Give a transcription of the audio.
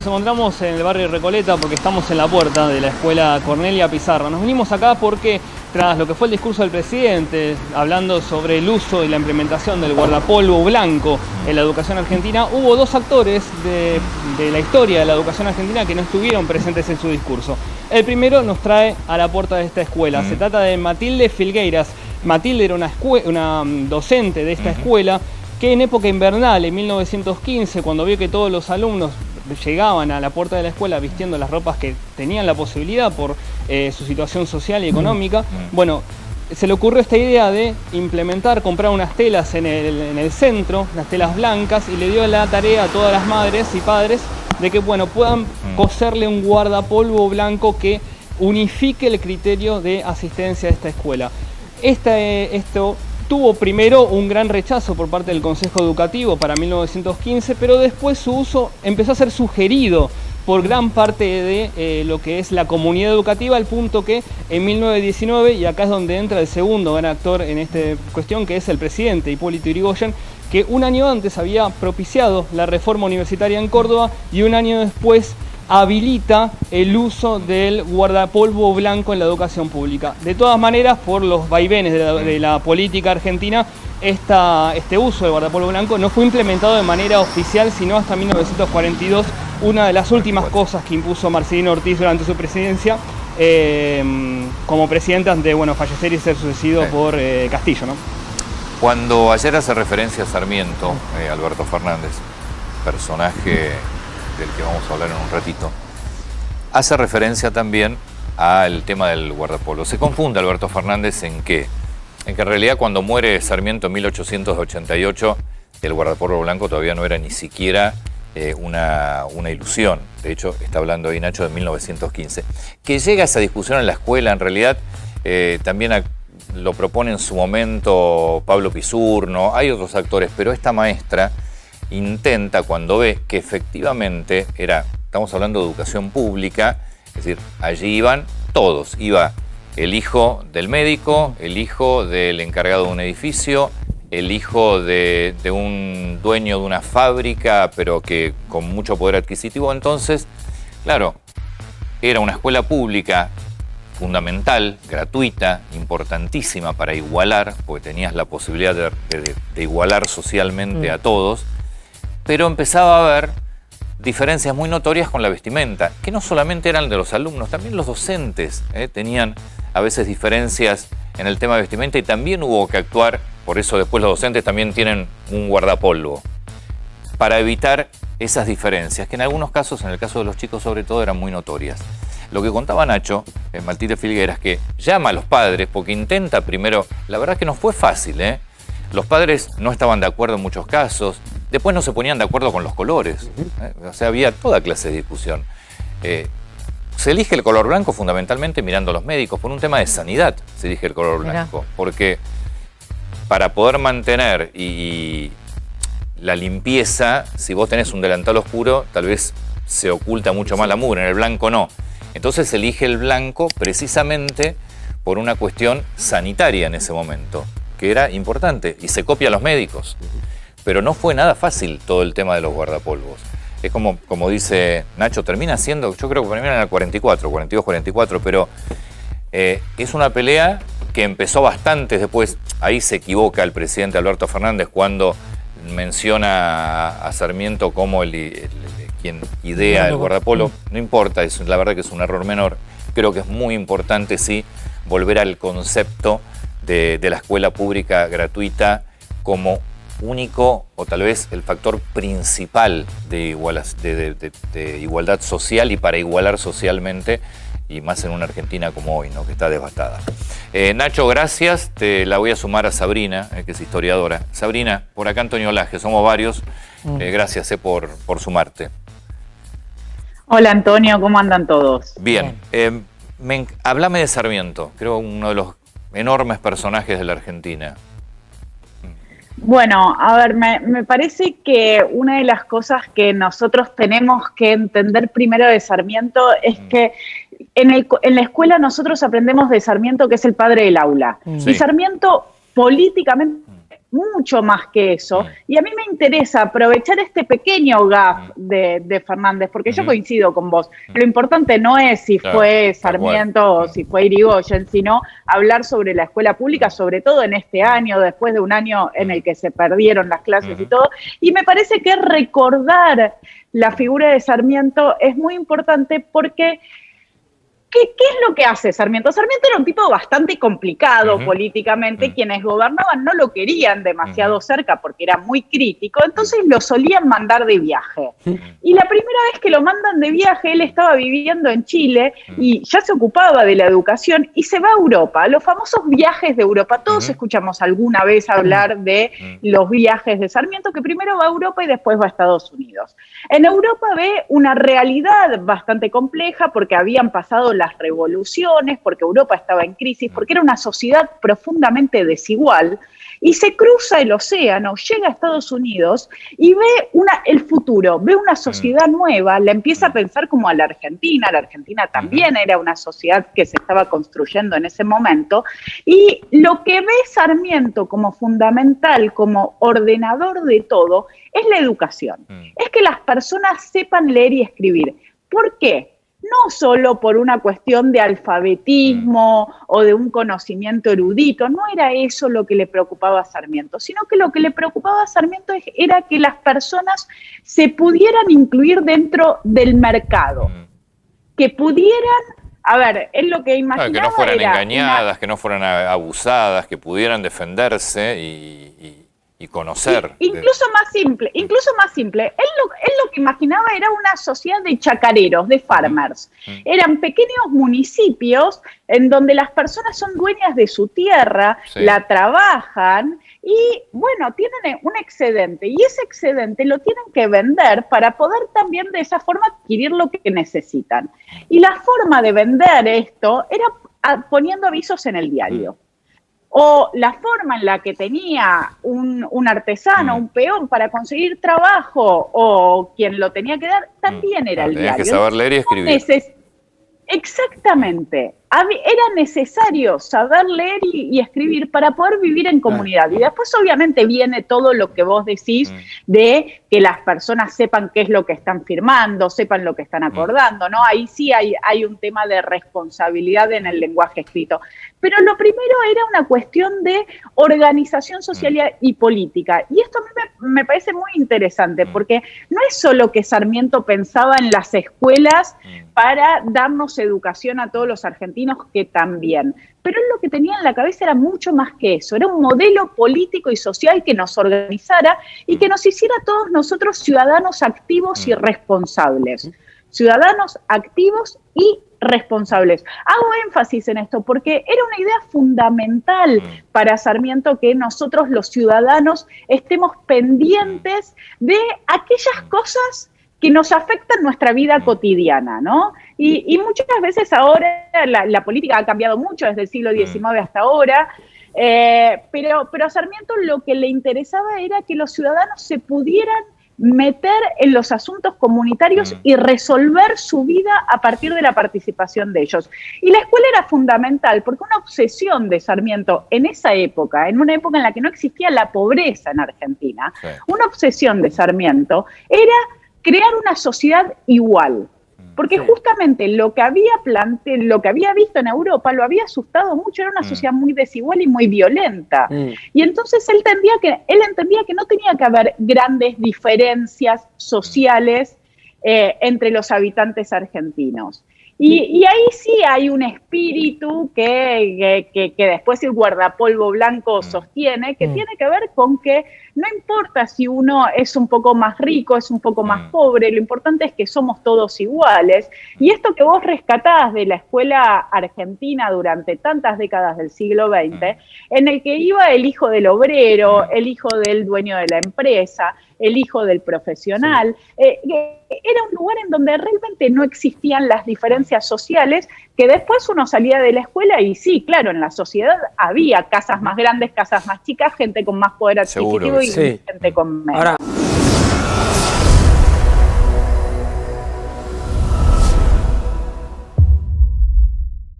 Nos encontramos en el barrio Recoleta porque estamos en la puerta de la escuela Cornelia Pizarro. Nos venimos acá porque tras lo que fue el discurso del presidente, hablando sobre el uso y la implementación del guardapolvo blanco en la educación argentina, hubo dos actores de la historia de la educación argentina que no estuvieron presentes en su discurso. El primero nos trae a la puerta de esta escuela. Se trata de Matilde Filgueiras. Matilde era una docente de esta escuela que en época invernal, en 1915, cuando vio que todos los alumnos llegaban a la puerta de la escuela vistiendo las ropas que tenían la posibilidad por su situación social y económica, bueno, se le ocurrió esta idea de comprar unas telas en el centro, unas telas blancas, y le dio la tarea a todas las madres y padres de que, bueno, puedan coserle un guardapolvo blanco que unifique el criterio de asistencia a esta escuela. Esto tuvo primero un gran rechazo por parte del Consejo Educativo para 1915, pero después su uso empezó a ser sugerido por gran parte de lo que es la comunidad educativa, al punto que en 1919, y acá es donde entra el segundo gran actor en esta cuestión, que es el presidente Hipólito Yrigoyen, que un año antes había propiciado la reforma universitaria en Córdoba y un año después habilita el uso del guardapolvo blanco en la educación pública. De todas maneras, por los vaivenes de la política argentina, este uso del guardapolvo blanco no fue implementado de manera oficial sino hasta 1942, una de las últimas cosas que impuso Marcelino Ortiz durante su presidencia, como presidente antes de fallecer y ser sucedido por Castillo, ¿no? Cuando ayer hace referencia a Sarmiento, Alberto Fernández, personaje del que vamos a hablar en un ratito, hace referencia también al tema del guardapolvo. Se confunde Alberto Fernández en que en realidad cuando muere Sarmiento en 1888, el guardapolvo blanco todavía no era ni siquiera una ilusión. De hecho, está hablando ahí Nacho de 1915. Que llega esa discusión en la escuela, en realidad también lo propone en su momento Pablo Pisurno, hay otros actores, pero esta maestra intenta, cuando ve que efectivamente estamos hablando de educación pública, es decir, allí iban todos, iba el hijo del médico, el hijo del encargado de un edificio, el hijo de un dueño de una fábrica, pero que con mucho poder adquisitivo. Entonces, claro, era una escuela pública fundamental, gratuita, importantísima para igualar, porque tenías la posibilidad de igualar socialmente a todos, pero empezaba a haber diferencias muy notorias con la vestimenta, que no solamente eran de los alumnos, también los docentes tenían a veces diferencias en el tema de vestimenta y también hubo que actuar, por eso después los docentes también tienen un guardapolvo, para evitar esas diferencias, que en algunos casos, en el caso de los chicos sobre todo, eran muy notorias. Lo que contaba Nacho, Matilde Filgueiras, que llama a los padres, porque intenta primero, la verdad que no fue fácil, los padres no estaban de acuerdo en muchos casos, después no se ponían de acuerdo con los colores, o sea, había toda clase de discusión. Se elige el color blanco fundamentalmente mirando a los médicos, por un tema de sanidad se elige el color blanco, porque para poder mantener la limpieza, si vos tenés un delantal oscuro, tal vez se oculta mucho más la mugre, en el blanco no. Entonces se elige el blanco precisamente por una cuestión sanitaria en ese momento, que era importante, y se copia a los médicos. Pero no fue nada fácil todo el tema de los guardapolvos. Es como dice Nacho, termina siendo, yo creo que termina en el 42-44, pero es una pelea que empezó bastante después. Ahí se equivoca el presidente Alberto Fernández cuando menciona a Sarmiento como quien idea el guardapolvo. No importa, la verdad que es un error menor. Creo que es muy importante, sí, volver al concepto de la escuela pública gratuita como único o tal vez el factor principal de igualdad social y para igualar socialmente, y más en una Argentina como hoy, ¿no?, que está devastada. Nacho, gracias. Te la voy a sumar a Sabrina, que es historiadora. Sabrina, por acá Antonio Laje, somos varios. Gracias por sumarte. Hola Antonio, ¿cómo andan todos? Bien. Háblame de Sarmiento, creo uno de los enormes personajes de la Argentina. Bueno, a ver, me parece que una de las cosas que nosotros tenemos que entender primero de Sarmiento es que en la escuela nosotros aprendemos de Sarmiento, que es el padre del aula. Sí. Y Sarmiento políticamente mucho más que eso, y a mí me interesa aprovechar este pequeño gaf de Fernández, porque yo coincido con vos. Lo importante no es si fue Sarmiento o si fue Irigoyen, sino hablar sobre la escuela pública, sobre todo en este año, después de un año en el que se perdieron las clases y todo, y me parece que recordar la figura de Sarmiento es muy importante porque ¿qué es lo que hace Sarmiento? Sarmiento era un tipo bastante complicado políticamente, quienes gobernaban no lo querían demasiado cerca porque era muy crítico, entonces lo solían mandar de viaje. Y la primera vez que lo mandan de viaje, él estaba viviendo en Chile y ya se ocupaba de la educación y se va a Europa, los famosos viajes de Europa. Todos escuchamos alguna vez hablar de los viajes de Sarmiento, que primero va a Europa y después va a Estados Unidos. En Europa ve una realidad bastante compleja porque habían pasado las revoluciones, porque Europa estaba en crisis, porque era una sociedad profundamente desigual, y se cruza el océano, llega a Estados Unidos y ve el futuro, ve una sociedad nueva, la empieza a pensar como a la Argentina también era una sociedad que se estaba construyendo en ese momento, y lo que ve Sarmiento como fundamental, como ordenador de todo, es la educación, es que las personas sepan leer y escribir. ¿Por qué? No solo por una cuestión de alfabetismo o de un conocimiento erudito, no era eso lo que le preocupaba a Sarmiento, sino que lo que le preocupaba a Sarmiento era que las personas se pudieran incluir dentro del mercado, que pudieran, a ver, él lo que imaginaba que no fueran era engañadas, que no fueran abusadas, que pudieran defenderse y conocer. Incluso más simple. Él lo que imaginaba era una sociedad de chacareros, de farmers. Eran pequeños municipios en donde las personas son dueñas de su tierra, la trabajan y, bueno, tienen un excedente. Y ese excedente lo tienen que vender para poder también de esa forma adquirir lo que necesitan. Y la forma de vender esto era poniendo avisos en el diario. O la forma en la que tenía un artesano, un peón para conseguir trabajo, o quien lo tenía que dar, también era el diario. Tenías que saber leer y escribir. Exactamente. Era necesario saber leer y escribir para poder vivir en comunidad. Y después obviamente viene todo lo que vos decís de que las personas sepan qué es lo que están firmando, sepan lo que están acordando, ¿no? Ahí sí hay un tema de responsabilidad en el lenguaje escrito. Pero lo primero era una cuestión de organización social y política. Y esto a mí me parece muy interesante, porque no es solo que Sarmiento pensaba en las escuelas para darnos educación a todos los argentinos, que también. Pero él lo que tenía en la cabeza era mucho más que eso. Era un modelo político y social que nos organizara y que nos hiciera a todos nosotros ciudadanos activos y responsables. Ciudadanos activos y responsables. Hago énfasis en esto porque era una idea fundamental para Sarmiento que nosotros los ciudadanos estemos pendientes de aquellas cosas que nos afectan nuestra vida cotidiana, ¿no? Y muchas veces ahora la política ha cambiado mucho desde el siglo XIX hasta ahora, pero a Sarmiento lo que le interesaba era que los ciudadanos se pudieran meter en los asuntos comunitarios y resolver su vida a partir de la participación de ellos. Y la escuela era fundamental porque una obsesión de Sarmiento en esa época, en una época en la que no existía la pobreza en Argentina, una obsesión de Sarmiento era crear una sociedad igual, porque justamente lo que había visto en Europa lo había asustado mucho, era una sociedad muy desigual y muy violenta. Y entonces él entendía que no tenía que haber grandes diferencias sociales entre los habitantes argentinos. Y ahí sí hay un espíritu que después el guardapolvo blanco sostiene, que tiene que ver con que no importa si uno es un poco más rico, es un poco más pobre, lo importante es que somos todos iguales. Y esto que vos rescatás de la escuela argentina durante tantas décadas del siglo XX, en el que iba el hijo del obrero, el hijo del dueño de la empresa, el hijo del profesional, era un lugar en donde realmente no existían las diferencias sociales, que después uno salía de la escuela y sí, claro, en la sociedad había casas más grandes, casas más chicas, gente con más poder adquisitivo y gente con menos. Ahora,